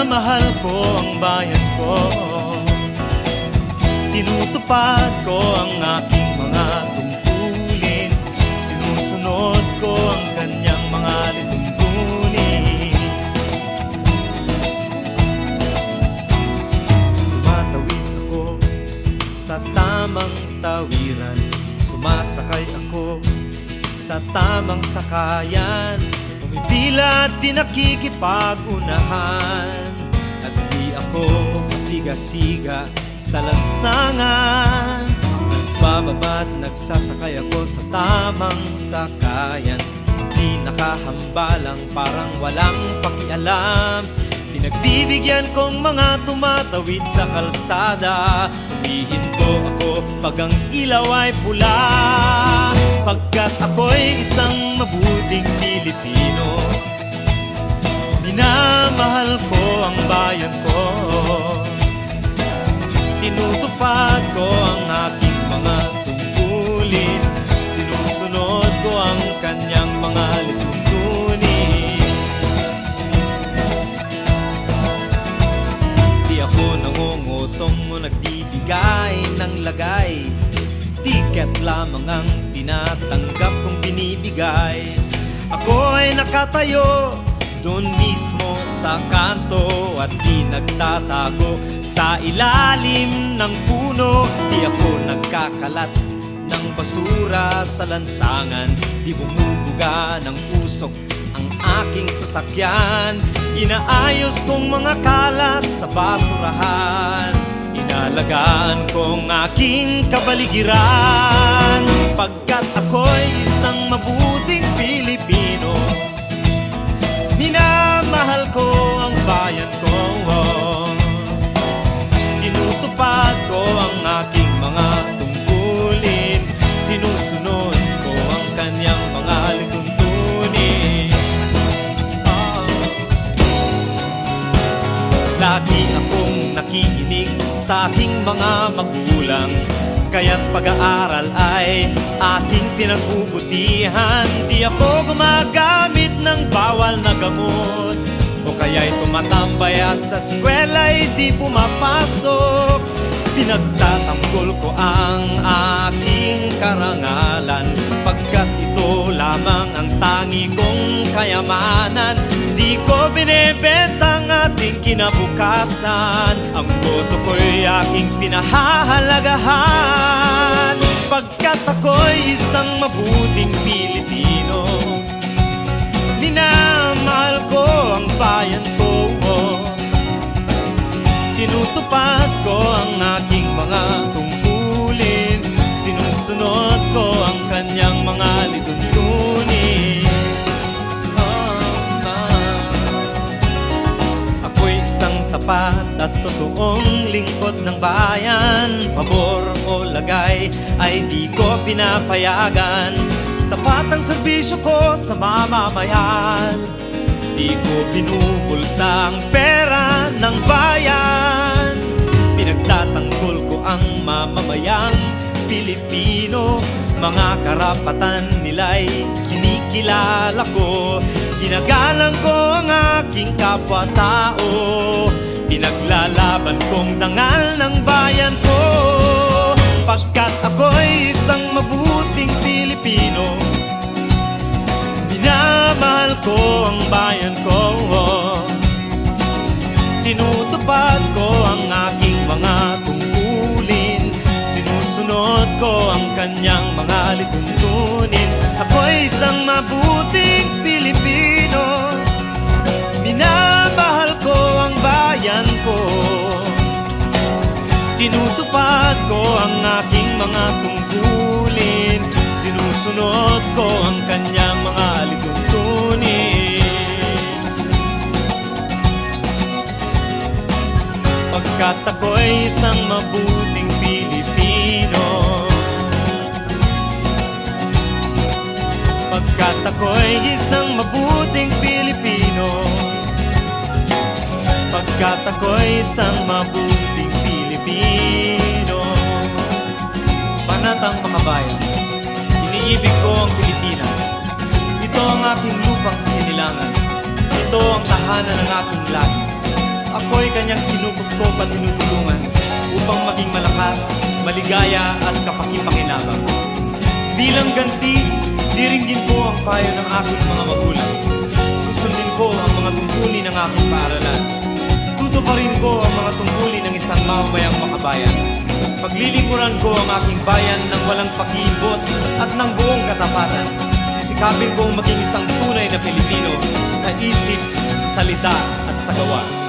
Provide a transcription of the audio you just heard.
Minamahal ko ang bayan ko, tinutupad ko ang aking mga tungkulin, sinusunod ko ang kanyang mga lituntunin. Tumatawid ako sa tamang tawiran, sumasakay ako sa tamang sakayan, pumipila at di nakikipag-unahan, at di ako pasiga-siga sa lansangan. Nagbababa't nagsasakay ako sa tamang sakayan, di nakahambalang parang walang pakialam. Pinagbibigyan kong mga tumatawid sa kalsada, humihinto ako pag ang ilaw ay pula, pagkat ako'y isang mabuting Pilipino. Minamahal ko ang bayan ko, tinutupad ko ang aking mga tungkulin, sinusunod ko ang kanyang mga lituntunin. Di ako nangungutong o nagbibigay ng lagay, tiket lamang ang tinatanggap kong binibigay. Ako ay nakatayo doon mismo sa kanto at di nagtatago sa ilalim ng puno. Di ako nagkakalat ng basura sa lansangan, di bumubuga ng usok ang aking sasakyan. Inaayos kong mga kalat sa basurahan, inalagaan kong aking kapaligiran, pagkat ako'y isang mabuting Pilipino. Minamahal ko ang bayan ko, tinutupad ko ang aking mga tungkulin, sinusunod ko ang kanyang mga lituntunin. Lagi akong nakikinig sa aking mga magulang, kaya't pag-aaral ay aking pinagbubutihan. Di ako gumagamit ng bawal na gamot, o kaya'y tumatambay at sa eskwela'y di pumapasok. Pinagtatanggol ko ang aking karangalan, pagkat ito lamang ang tangi kong kayamanan. Di ko binebenta ang ating kinabukasan, ang boto ko'y aking pinahahalagahan, pagkat ako'y isang mabuting Pilipino. Minamahal ko ang bayan ko, tinutupad ko ang aking mga tungkulin, sinusunod ko ang kanyang mga lituntunin. Ako'y isang tapat at totoong lingkod ng bayan, pabor o lagay ay di ko pinapayagan. Tapat ang serbisyo ko sa mamamayan, di ko binubulsa ang pera ng bayan. Pinagtatanggol ko ang mamamayang Pilipino, mga karapatan nila'y kinikilala ko. Ginagalang ko ang aking kapwa-tao, pinaglalaban kong dangal ng bayan ko, pagkat ako'y isang mabuting Pilipino. Minamahal ko ang bayan ko, tinutupad ko ang aking mga tungkulin, sinusunod ko ang kanyang mga lituntunin. Ako'y isang mabuting Pilipino. Minamahal ko ang bayan ko, tinutupad ko ang aking mga tungkulin, sinusunod ko ang kanyang mga lituntunin. Pagkat ako'y isang mabuting Pilipino, pagkat ako'y isang mabuting Pilipino, pagkat ako'y isang mabuting Pilipino. Panatang makabayan, iniibig ko ang Pilipinas. Ito ang aking lupang sinilangan, ito ang tahanan ng aking lahi. ako'y kanyang tinutugtog at tinutulungan upang maging malakas, maligaya at kapaki-pakinabang. Bilang ganti, diringgin ko ang payo ng aking mga magulang. Susundin ko ang mga tungkulin ng aking paaralan. Tutuparin ko ang mga tungkulin ng isang mamamayang makabayan. Paglilingkuran ko ang aking bayan ng walang pag-iimbot at ng buong katapatan. Sisikapin kong maging isang tunay na Pilipino sa isip, sa salita at sa gawa.